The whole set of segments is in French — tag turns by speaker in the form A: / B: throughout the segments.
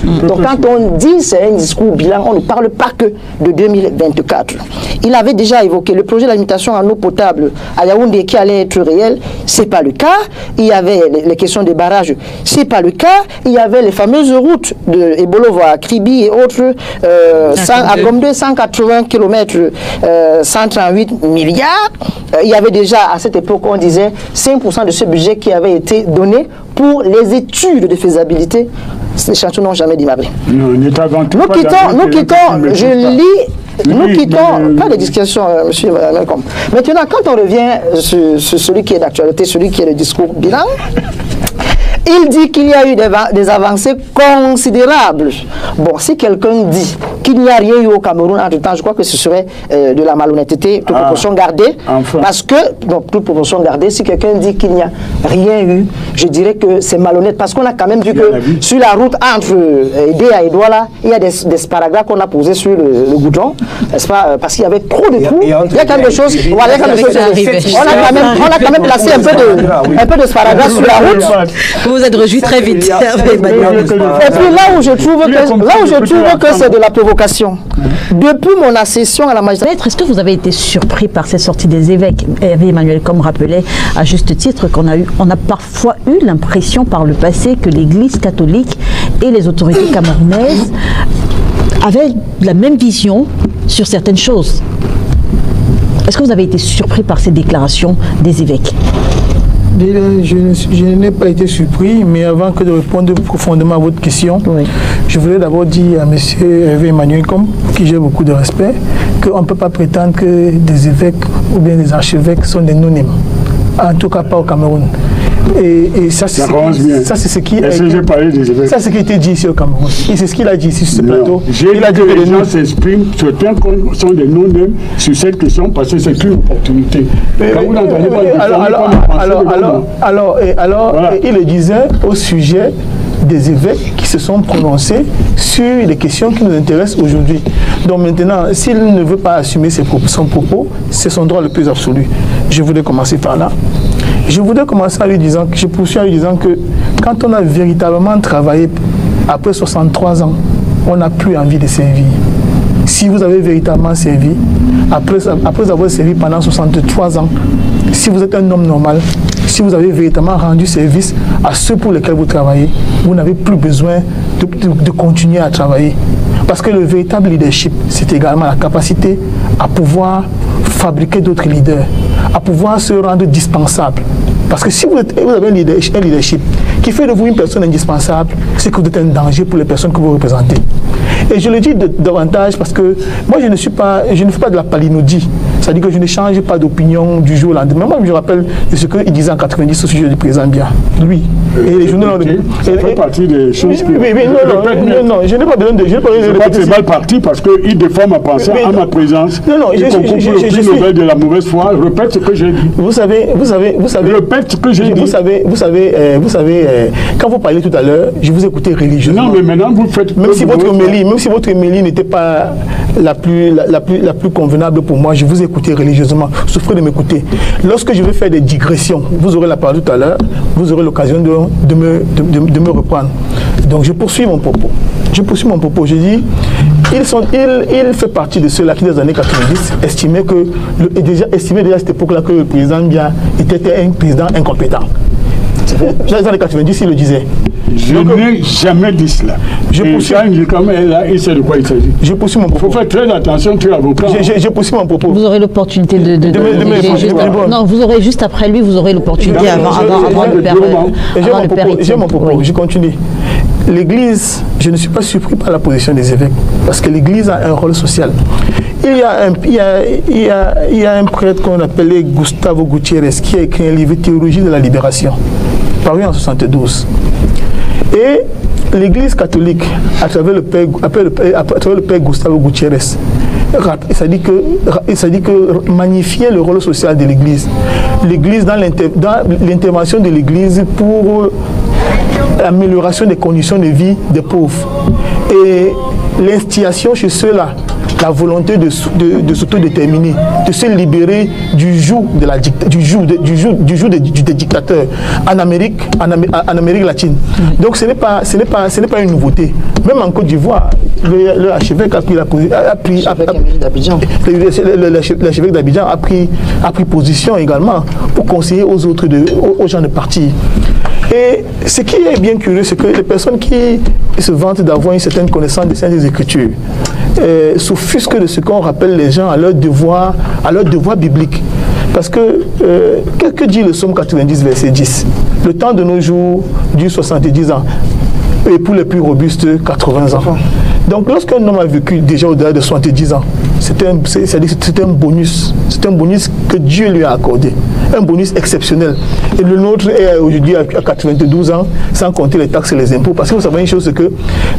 A: vite. Donc quand on dit c'est un discours bilan, on ne parle pas que de 2024. Il avait déjà évoqué le projet d'alimentation en eau potable à Yaoundé qui allait être réel, c'est pas le cas. Il y avait les questions des barrages, c'est pas le cas. Il y avait les fameuses routes de Ebolovo à Kribi et autres, à Gombe, 180 km, 138 milliards. Il y avait déjà à cette époque, on disait 5% de ce budget qui avait été donné pour les études de faisabilité. Ces chantiers n'ont jamais démarré. Nous quittons, pas de discussion, monsieur Malcolm. Maintenant, quand on revient sur celui qui est d'actualité, celui qui est le discours bilan, il dit qu'il y a eu des avancées considérables. Bon, si quelqu'un dit qu'il n'y a rien eu au Cameroun entre-temps, je crois que ce serait de la malhonnêteté, toute proportion gardée. Enfin. Parce que, donc, toute proportion gardée, si quelqu'un dit qu'il n'y a rien eu, je dirais que c'est malhonnête. Parce qu'on a quand même vu que sur la route entre Edé et Edouala, il y a des sparadraps qu'on a posés sur le goudron, n'est-ce pas? Parce qu'il y avait trop de trous. Il y a quand même des choses. Voilà, on a quand même placé un peu de sparadraps sur la route.
B: Vous êtes rejoui très vite.
A: Et puis là où je trouve que c'est de la provocation. Depuis mon accession à la magistrature.
B: Est-ce que vous avez été surpris par ces sorties des évêques? Hervé Emmanuel comme rappelait à juste titre qu'on a parfois eu l'impression par le passé que l'Église catholique et les autorités camerounaises avaient la même vision sur certaines choses. Est-ce que vous avez été surpris par ces déclarations des évêques?
C: Je n'ai pas été surpris, mais avant que de répondre profondément à votre question, je voulais d'abord dire à M. Hervé Emmanuel, qui j'ai beaucoup de respect, qu'on ne peut pas prétendre que des évêques ou bien des archevêques sont des non-nîmes. En tout cas pas au Cameroun. Et ça, c'est ce qui a été dit ici au Cameroun. Et c'est ce qu'il a dit ici sur ce plateau.
D: Il a dit que les gens s'expriment, certains sont des non-nîmes sur cette question parce que c'est une opportunité.
C: Il le disait au sujet des évêques qui se sont prononcés sur les questions qui nous intéressent aujourd'hui. Donc maintenant, s'il ne veut pas assumer son propos, c'est son droit le plus absolu. Je voulais commencer par là. Je voudrais commencer en lui disant, je poursuis en lui disant que quand on a véritablement travaillé après 63 ans, on n'a plus envie de servir. Si vous avez véritablement servi, après avoir servi pendant 63 ans, si vous êtes un homme normal, si vous avez véritablement rendu service à ceux pour lesquels vous travaillez, vous n'avez plus besoin de continuer à travailler. Parce que le véritable leadership, c'est également la capacité à pouvoir fabriquer d'autres leaders, à pouvoir se rendre dispensable. Parce que si vous avez un leadership qui fait de vous une personne indispensable, c'est que vous êtes un danger pour les personnes que vous représentez. Et je le dis davantage parce que moi, je ne fais pas de la palinodie. C'est-à-dire que je ne change pas d'opinion du jour au lendemain. Moi, je me rappelle de ce qu'il disait en 90 au sujet du président Biya. Lui. Et les journaux...
D: Ça fait partie des choses que...
C: Non, je n'ai pas besoin de...
D: C'est mal parti parce qu'il défend ma pensée à ma présence. Il concourt pour le prix Nobel de la mauvaise foi. Répète ce que j'ai dit.
C: Vous savez...
D: Répète ce que j'ai dit.
C: Vous savez, quand vous parlez tout à l'heure, je vous écoutais religieusement.
D: Non, mais maintenant, vous faites...
C: Même si votre Mélie n'était pas la plus convenable pour moi, je vous écoutais religieusement. Souffrez de m'écouter. Lorsque je vais faire des digressions, vous aurez la parole tout à l'heure, vous aurez l'occasion de me reprendre. Donc je poursuis mon propos. Je dis, il fait partie de ceux-là qui, dans les années 90, estimaient déjà à cette époque-là que le président Biya était un président incompétent. Dans les années 90, il le disait.
D: Je n'ai jamais dit cela. Il sait de quoi il s'agit.
C: Je poursuis mon propos.
D: Il faut faire très attention, tu es avocat.
C: Je poursuis mon propos.
B: Vous aurez l'opportunité de non, vous aurez juste après lui, vous aurez l'opportunité avant le père.
C: J'ai mon propos, je continue. L'Église, je ne suis pas surpris par la position des évêques, parce que l'Église a un rôle social. Il y a un prêtre qu'on appelait Gustavo Gutiérrez qui a écrit un livre Théologie de la libération, paru en 1972. Et l'Église catholique, à travers le père Gustavo Gutiérrez, ça dit que magnifier le rôle social de l'Église. L'Église, dans l'intervention de l'Église pour l'amélioration des conditions de vie des pauvres. Et l'instillation chez ceux-là la volonté de s'autodéterminer, de se libérer du joug des dictateurs en Amérique latine. Donc ce n'est pas une nouveauté. Même en Côte d'Ivoire, l'archevêque d'Abidjan a pris position également pour conseiller aux gens de partir. Et ce qui est bien curieux, c'est que les personnes qui se vantent d'avoir une certaine connaissance des Saintes Écritures s'offusquent de ce qu'on rappelle les gens à leur devoir biblique. Parce que, que dit le psaume 90, verset 10? Le temps de nos jours dure 70 ans, et pour les plus robustes, 80 ans. Donc, lorsqu'un homme a vécu déjà au-delà de 70 ans, c'est un bonus. C'est un bonus que Dieu lui a accordé. Un bonus exceptionnel. Et le nôtre est aujourd'hui à 92 ans, sans compter les taxes et les impôts. Parce que vous savez une chose, c'est que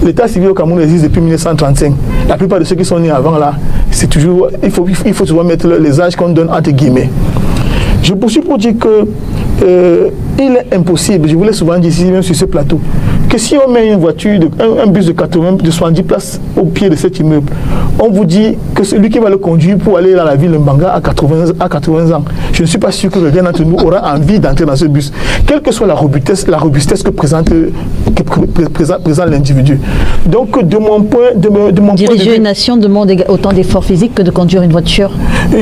C: l'état civil au Cameroun existe depuis 1935. La plupart de ceux qui sont nés avant là, c'est toujours, il faut toujours mettre les âges qu'on donne entre guillemets. Je poursuis pour dire que il est impossible, je vous l'ai souvent dit ici, même sur ce plateau, que si on met une voiture, un bus de 70 places au pied de cet immeuble, on vous dit que celui qui va le conduire pour aller dans la ville de Mbanga à 80 ans, je ne suis pas sûr que quelqu'un d'entre nous aura envie d'entrer dans ce bus, quelle que soit la robustesse que présente l'individu. Donc, de mon point de
B: vue, une nation demande autant d'efforts physiques que de conduire une voiture.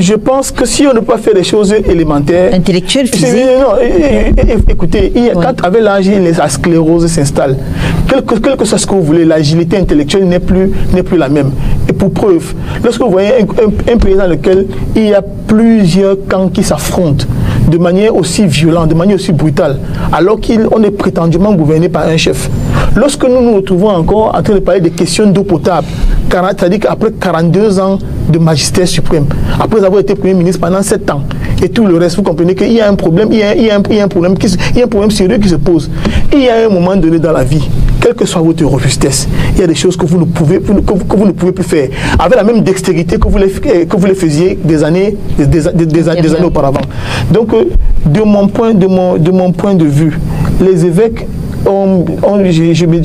B: Je
C: pense que si on ne peut pas faire des choses élémentaires,
B: intellectuelles, physiques.
C: Écoutez, quand avec l'âge, la sclérose s'installe. Quel que soit ce que vous voulez, l'agilité intellectuelle n'est plus la même. Et pour preuve, lorsque vous voyez un pays dans lequel il y a plusieurs camps qui s'affrontent de manière aussi violente, de manière aussi brutale, alors qu'on est prétendument gouverné par un chef. Lorsque nous nous retrouvons encore en train de parler des questions d'eau potable, c'est-à-dire qu'après 42 ans de magistère suprême, après avoir été Premier ministre pendant 7 ans, et tout le reste, vous comprenez qu'il y a un problème, il y a un problème sérieux qui se pose. Il y a un moment donné dans la vie, quelle que soit votre robustesse, il y a des choses que vous ne pouvez plus faire, avec la même dextérité que vous les faisiez des années auparavant. Donc, de mon point de vue, les évêques je me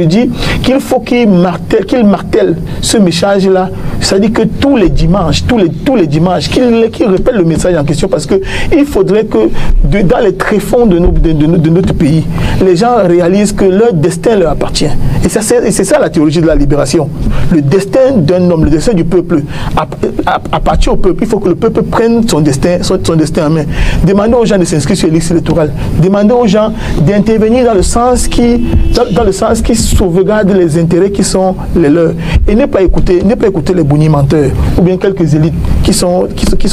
C: dis qu'il faut qu'ils martèlent ce message-là, c'est-à-dire que tous les dimanches, qu'ils répètent le message en question, parce qu'il faudrait que dans les tréfonds de notre pays, les gens réalisent que leur destin leur appartient. Et c'est ça la théologie de la libération. Le destin d'un homme, le destin du peuple appartient au peuple. Il faut que le peuple prenne son destin en main. Demandez aux gens de s'inscrire sur la liste électorale. Demandez aux gens d'intervenir dans le sens qui sauvegarde les intérêts qui sont les leurs. Et ne pas écouter les bonimenteurs ou bien quelques élites qui sont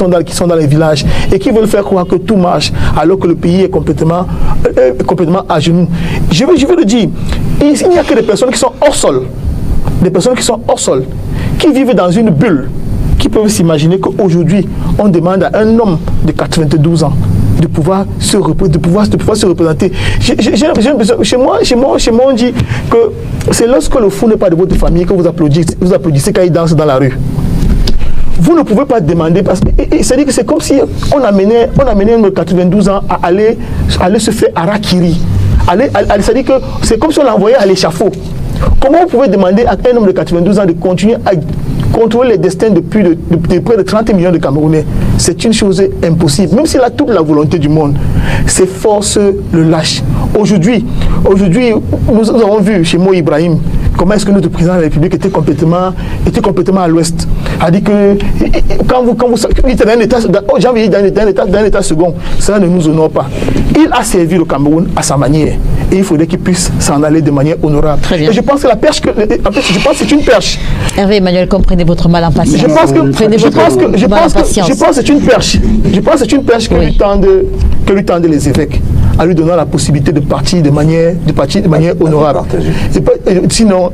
C: dans les villages et qui veulent faire croire que tout marche alors que le pays est complètement à genoux. Je veux le dire, il n'y a que des personnes qui sont hors sol, qui vivent dans une bulle, qui peuvent s'imaginer qu'aujourd'hui on demande à un homme de 92 ans de pouvoir se représenter. Chez moi, on dit que c'est lorsque le fou n'est pas de votre famille que vous applaudissez quand il danse dans la rue. Vous ne pouvez pas demander, parce que c'est-à-dire que c'est comme si on amenait un de 92 ans à aller se faire harakiri. C'est-à-dire que c'est comme si on l'envoyait à l'échafaud. Comment vous pouvez demander à un homme de 92 ans de continuer à contrôler les destins de près de 30 millions de Camerounais? C'est une chose impossible. Même s'il a toute la volonté du monde, ses forces le lâchent. Aujourd'hui, nous avons vu chez Mo Ibrahim comment est-ce que notre président de la République était complètement à l'ouest. A dit que quand vous êtes dans un état, j'ai envie de dire dans un état second, ça ne nous honore pas. Il a servi le Cameroun à sa manière et il faudrait qu'il puisse s'en aller de manière honorable.
B: Très bien.
C: Et je pense que c'est une perche.
B: Hervé Emmanuel, comprenez votre mal en patience.
C: Je pense que c'est une perche. Je pense que c'est une perche que lui tendent les évêques, en lui donnant la possibilité de partir de manière honorable. Sinon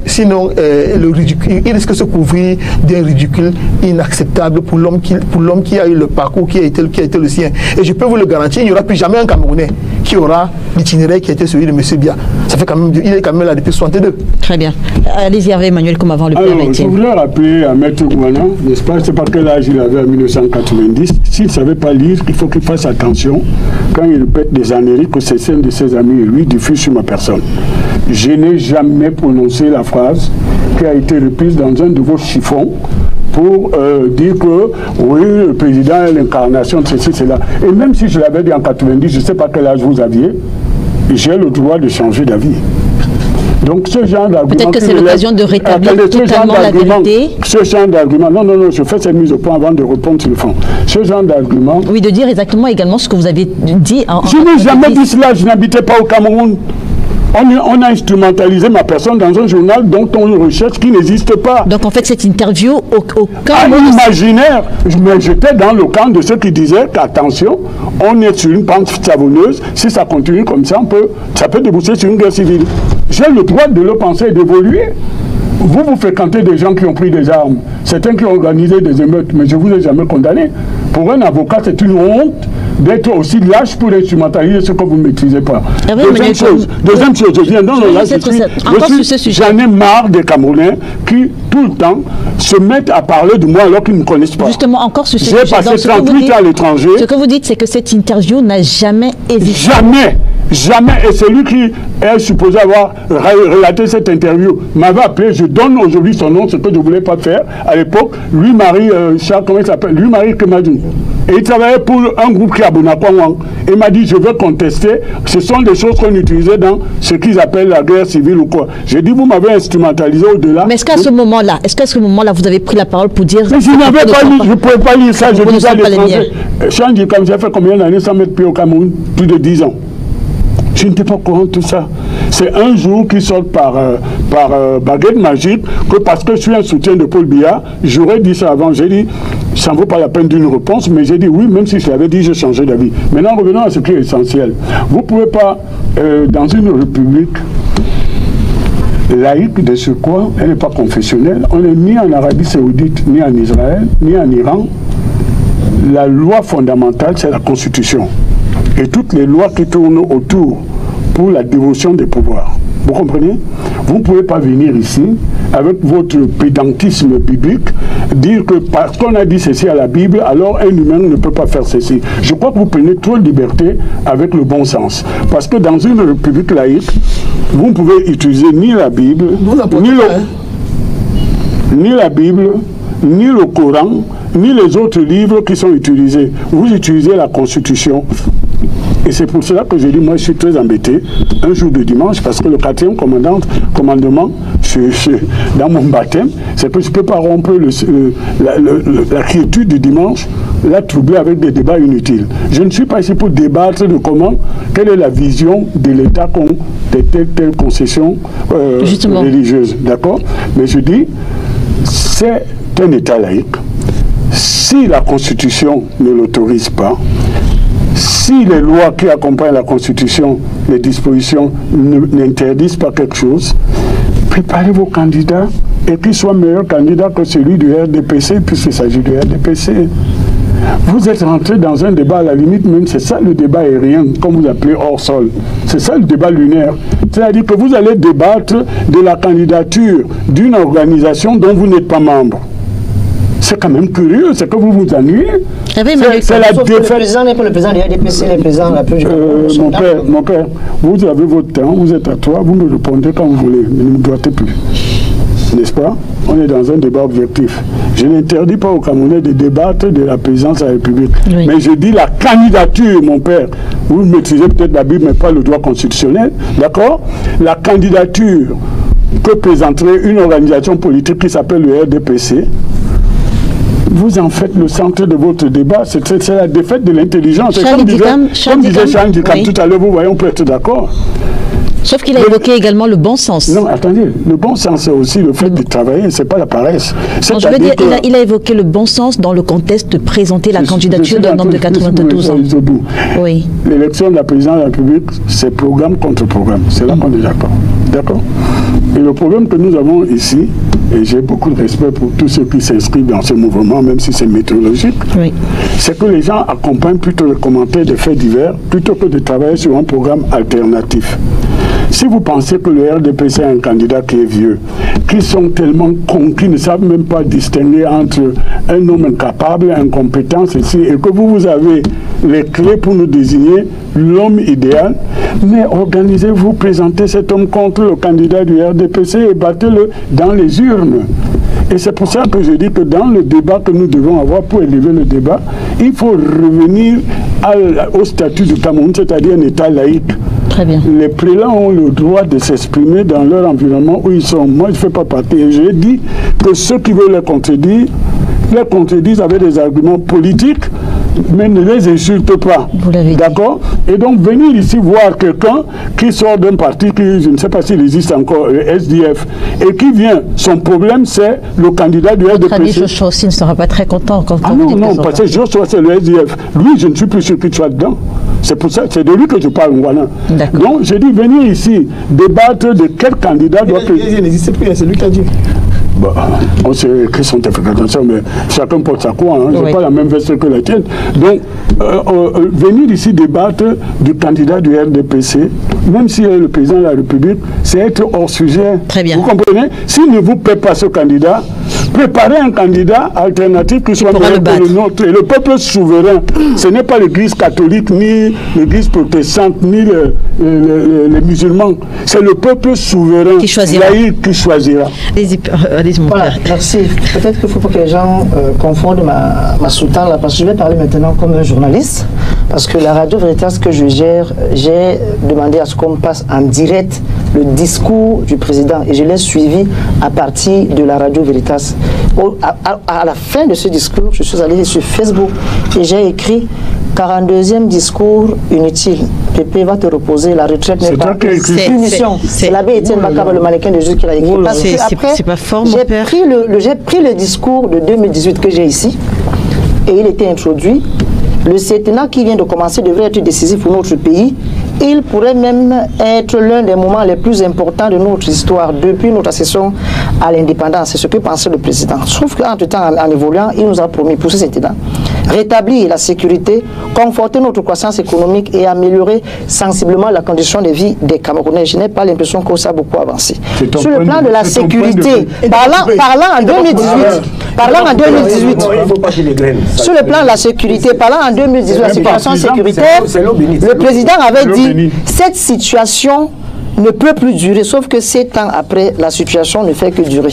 C: le ridicule, il risque de se couvrir d'un ridicule inacceptable pour l'homme qui a eu le parcours qui a été le sien. Et je peux vous le garantir, il n'y aura plus jamais un Camerounais qui aura l'itinéraire qui a été celui de M. Bia. Il est quand même là depuis 62.
B: Très bien. Allez-y, Hervé Emmanuel, comme avant le Père Étienne.
D: Je voulais rappeler à Maître Gouana, n'est-ce pas, c'est pas quel âge il avait en 1990. S'il ne savait pas lire, il faut qu'il fasse attention quand il répète des âneries que c'est celle de ses amis et lui diffuse sur ma personne. Je n'ai jamais prononcé la phrase qui a été reprise dans un de vos chiffons pour dire que oui, le président est l'incarnation de ceci, cela. Et même si je l'avais dit en 90, je ne sais pas quel âge vous aviez, j'ai le droit de changer d'avis. Donc ce genre d'argument...
B: Peut-être que c'est l'occasion de rétablir totalement la vérité.
D: Ce genre d'argument... Non, je fais cette mise au point avant de répondre sur le fond. Ce genre d'argument...
B: Oui, de dire exactement également ce que vous avez dit en...
D: Je n'ai jamais dit cela, je n'habitais pas au Cameroun. On a instrumentalisé ma personne dans un journal dont on recherche qui n'existe pas.
B: Donc en fait, cette interview au camp...
D: imaginaire. Mais j'étais dans le camp de ceux qui disaient qu'attention, on est sur une pente savonneuse. Si ça continue comme ça, ça peut déboucher sur une guerre civile. J'ai le droit de le penser et d'évoluer. Vous fréquentez des gens qui ont pris des armes. Certains qui ont organisé des émeutes, mais je ne vous ai jamais condamné. Pour un avocat, c'est une honte d'être aussi lâche pour instrumentaliser ce que vous ne maîtrisez pas. Deuxième chose, je viens dans le j'en ai marre des Camerounais qui, tout le temps, se mettent à parler de moi alors qu'ils ne me connaissent pas.
B: Justement, encore sur ce
D: sujet. J'ai passé 38 ans à l'étranger.
B: Ce que vous dites, c'est que cette interview n'a jamais existé.
D: Jamais. Et celui qui est supposé avoir relaté cette interview m'avait appelé. Je donne aujourd'hui son nom, ce que je ne voulais pas faire à l'époque. Louis-Marie, comment il s'appelle? Louis-Marie Kemadou. Et il travaillait pour un groupe qui est à Bonakwang. Il m'a dit, je veux contester. Ce sont des choses qu'on utilisait dans ce qu'ils appellent la guerre civile ou quoi. J'ai dit, vous m'avez instrumentalisé au-delà.
B: Mais est-ce qu'à ce moment-là, vous avez pris la parole pour dire...
D: Mais je n'avais pas lu, je ne pouvais pas lire ça. Je disais à l'étranger. Changi, comme j'ai fait combien d'années sans mettre pied au Cameroun? Plus de 10 ans. Je n'étais pas au courant de tout ça. C'est un jour qui sort par baguette magique que parce que je suis un soutien de Paul Biya, j'aurais dit ça avant. J'ai dit, ça ne vaut pas la peine d'une réponse, mais j'ai dit oui, même si je l'avais dit, j'ai changé d'avis. Maintenant, revenons à ce qui est essentiel. Vous ne pouvez pas, dans une république laïque de ce quoi, elle n'est pas confessionnelle, on n'est ni en Arabie Saoudite, ni en Israël, ni en Iran. La loi fondamentale, c'est la Constitution. Et toutes les lois qui tournent autour pour la dévotion des pouvoirs. Vous comprenez? Vous ne pouvez pas venir ici, avec votre pédantisme biblique, dire que parce qu'on a dit ceci à la Bible, alors un humain ne peut pas faire ceci. Je crois que vous prenez trop de liberté avec le bon sens. Parce que dans une république laïque, vous ne pouvez utiliser ni la Bible, ni la Bible, ni le Coran, ni les autres livres qui sont utilisés. Vous utilisez la Constitution. Et c'est pour cela que je dis, moi je suis très embêté, un jour de dimanche, parce que le 4e commandement, dans mon baptême, c'est que je ne peux pas rompre la quiétude du dimanche, la troubler avec des débats inutiles. Je ne suis pas ici pour débattre de quelle est la vision de l'État contre telle concession religieuse. D'accord? Mais je dis, c'est un État laïque. Si la Constitution ne l'autorise pas, si les lois qui accompagnent la Constitution, les dispositions n'interdisent pas quelque chose, préparez vos candidats et qu'ils soient meilleurs candidats que celui du RDPC, puisqu'il s'agit du RDPC. Vous êtes rentré dans un débat, à la limite même, c'est ça le débat aérien, comme vous appelez hors sol. C'est ça le débat lunaire. C'est-à-dire que vous allez débattre de la candidature d'une organisation dont vous n'êtes pas membre. C'est quand même curieux, c'est que vous vous ennuyez. C'est la défaite.
A: Le président n'est pas le président du RDPC, le président de la plus
D: mon père, vous avez votre temps, vous êtes à toi, vous me répondez quand vous voulez, mais ne me doitez plus. N'est-ce pas? On est dans un débat objectif. Je n'interdis pas aux Camerounais de débattre de la présidence de la République. Oui. Mais je dis la candidature, mon père. Vous maîtrisez peut-être la Bible, mais pas le droit constitutionnel. D'accord? La candidature que présenterait une organisation politique qui s'appelle le RDPC, vous en faites le centre de votre débat. C'est la défaite de l'intelligence. Comme disait Charles Dikam tout à l'heure, vous voyez, on peut être d'accord.
B: Sauf qu'il a évoqué également le bon sens.
D: Non, attendez, le bon sens, c'est aussi le fait de travailler, c'est pas la paresse.
B: Non, je veux dire, il a évoqué le bon sens dans le contexte de présenter la candidature d'un homme de 92 ans. Oui.
D: L'élection de la présidence de la République, c'est programme contre programme. C'est là qu'on est d'accord. D'accord? Et le problème que nous avons ici, et j'ai beaucoup de respect pour tous ceux qui s'inscrivent dans ce mouvement, même si c'est météorologique, oui, c'est que les gens accompagnent plutôt les commentaires des faits divers, plutôt que de travailler sur un programme alternatif. Si vous pensez que le RDPC est un candidat qui est vieux, qui sont tellement cons, qui ne savent même pas distinguer entre un homme incapable, incompétent, ceci, et que vous avez les clés pour nous désigner l'homme idéal, mais organisez-vous, présentez cet homme contre le candidat du RDPC et battez-le dans les urnes. Et c'est pour ça que je dis que dans le débat que nous devons avoir pour élever le débat, il faut revenir au statut du Cameroun, c'est-à-dire un État laïque.
B: Très bien.
D: Les prélats ont le droit de s'exprimer dans leur environnement où ils sont. Moi, je ne fais pas partie. Et j'ai dit que ceux qui veulent les contredisent avec des arguments politiques, mais ne les insulte pas.
B: Vous l'avez dit.
D: D'accord? Et donc, venir ici voir quelqu'un qui sort d'un parti qui, je ne sais pas s'il existe encore, SDF, et qui vient, son problème, c'est le candidat du RDPC.
B: Votre Joshua aussi ne sera pas très content quand
D: vous dites non, parce que Joshua, c'est le SDF. Lui, je ne suis plus sûr qu'il soit dedans. C'est pour ça, c'est de lui que je parle, voilà. Donc, j'ai dit, venir ici, débattre de quel candidat doit...
C: Il n'existe plus, c'est lui qui a dit.
D: Bah, on sait quelles sont tes fréquentations, mais chacun porte sa croix, hein. Je n'ai pas la même veste que la tienne. Donc, venir ici débattre du candidat du RDPC, même s'il est le président de la République, c'est être hors sujet.
B: Très bien.
D: Vous comprenez? S'il ne vous paie pas ce candidat, préparez un candidat alternatif qui soit meilleur que le nôtre. Et le peuple souverain, ce n'est pas l'Église catholique, ni l'Église protestante, ni les musulmans. C'est le peuple souverain,
B: qui choisira.
D: Laïque, qui choisira.
B: Allez-y, mon
A: voilà,
B: père.
A: merci. Peut-être qu'il faut pas que les gens confondent ma sous-tente là, parce que je vais parler maintenant comme un journaliste, parce que la Radio Veritas que je gère, j'ai demandé à ce qu'on passe en direct le discours du président et je l'ai suivi à partir de la Radio Veritas. À la fin de ce discours, je suis allé sur Facebook et j'ai écrit 42e discours inutile. Pépé va te reposer, la retraite n'est pas une mission. C'est l'abbé Étienne Bakaba, le mannequin de Jésus qui l'a écrit.
B: C'est pas fort, mon
A: j'ai
B: père.
A: pris le discours de 2018 que j'ai ici et il était introduit. Le septennat qui vient de commencer devrait être décisif pour notre pays. Il pourrait même être l'un des moments les plus importants de notre histoire depuis notre accession à l'indépendance. C'est ce que pensait le président. Sauf qu'entre-temps, en évoluant, il nous a promis pour ce septennat rétablir la sécurité, conforter notre croissance économique et améliorer sensiblement la condition de vie des Camerounais. Je n'ai pas l'impression que ça a beaucoup avancé. Sur le plan de la sécurité, parlant en 2018, sur le plan de la sécurité, parlant en 2018, la situation sécuritaire, le président avait dit cette situation ne peut plus durer, sauf que 7 ans après, la situation ne fait que durer.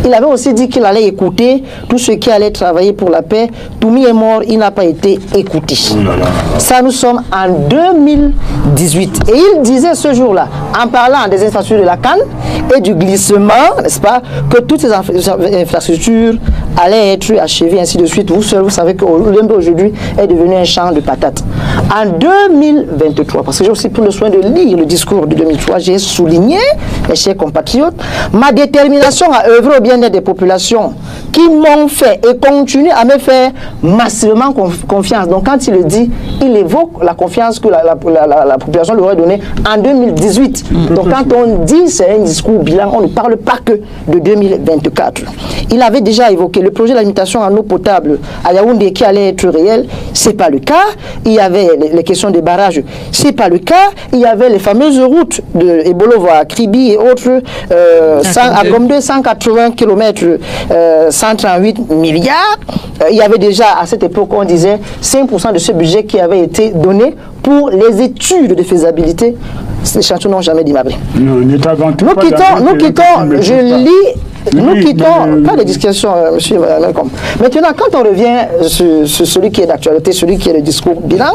A: Il avait aussi dit qu'il allait écouter tous ceux qui allaient travailler pour la paix. Toumi est mort, il n'a pas été écouté. Ça, nous sommes en 2018. Et il disait ce jour-là, en parlant des infrastructures de la CAN et du glissement, n'est-ce pas, que toutes ces infrastructures allaient être achevées, ainsi de suite. Vous seul, vous savez que l'Olymbe aujourd'hui est devenu un champ de patates. En 2023, parce que j'ai aussi pris le soin de lire le discours de 2003, j'ai souligné, mes chers compatriotes, ma détermination à œuvrer au bien-être des populations qui m'ont fait et continuent à me faire massivement confiance. Donc quand il le dit, il évoque la confiance que la population lui aurait donnée en 2018. Donc quand on dit c'est un discours bilan, on ne parle pas que de 2024. Il avait déjà évoqué le projet de limitation en eau potable à Yaoundé qui allait être réel, c'est pas le cas. Il y avait les questions des barrages, c'est pas le cas. Il y avait les fameuses routes de Ebolovo à Kribi et autres, à Gombe, 180 km, 138 milliards. Il y avait déjà, à cette époque, on disait 5% de ce budget qui avait été donné pour les études de faisabilité. Les chantiers n'ont jamais démarré. Nous quittons, pas de discussion, monsieur Malcolm. Maintenant, quand on revient sur celui qui est d'actualité, celui qui est le discours bilan,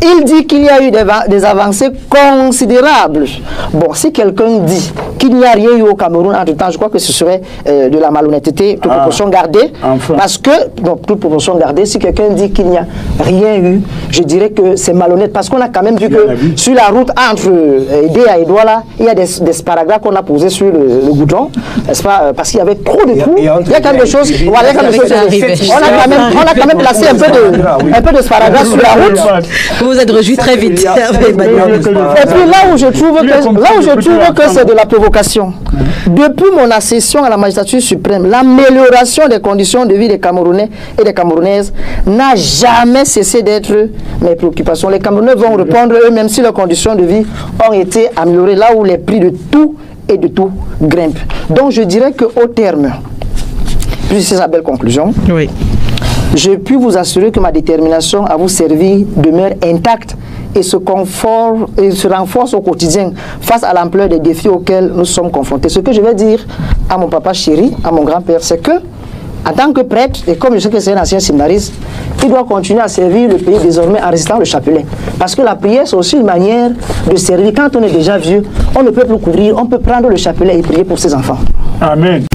A: il dit qu'il y a eu des avancées considérables. Bon, si quelqu'un dit qu'il n'y a rien eu au Cameroun entre-temps, je crois que ce serait de la malhonnêteté, toute proportion gardée. Enfin. Parce que, donc, toute proportion gardée, si quelqu'un dit qu'il n'y a rien eu, je dirais que c'est malhonnête. Parce qu'on a quand même vu que sur la route entre Edé et Edouala, il y a des sparadraps qu'on a posés sur le goudron, n'est-ce pas? Parce qu'il y avait trop de trous. Il y a quand même des choses. Voilà, on a quand même placé un peu de sparadraps sur la route.
B: Vous êtes réjoui très vite.
A: Et puis là où je trouve que c'est de la provocation. Depuis mon accession à la magistrature suprême, l'amélioration des conditions de vie des Camerounais et des Camerounaises n'a jamais cessé d'être mes préoccupations. Les Camerounais vont répondre eux-mêmes si leurs conditions de vie ont été améliorées là où les prix de tout et de tout grimpent. Donc je dirais qu'au terme, puis c'est sa belle conclusion, je puis vous assurer que ma détermination à vous servir demeure intacte et se renforce au quotidien face à l'ampleur des défis auxquels nous sommes confrontés. Ce que je vais dire à mon papa chéri, à mon grand-père, c'est que en tant que prêtre, et comme je sais que c'est un ancien séminariste, il doit continuer à servir le pays désormais en récitant le chapelet. Parce que la prière, c'est aussi une manière de servir. Quand on est déjà vieux, on ne peut plus couvrir, on peut prendre le chapelet et prier pour ses enfants.
D: Amen.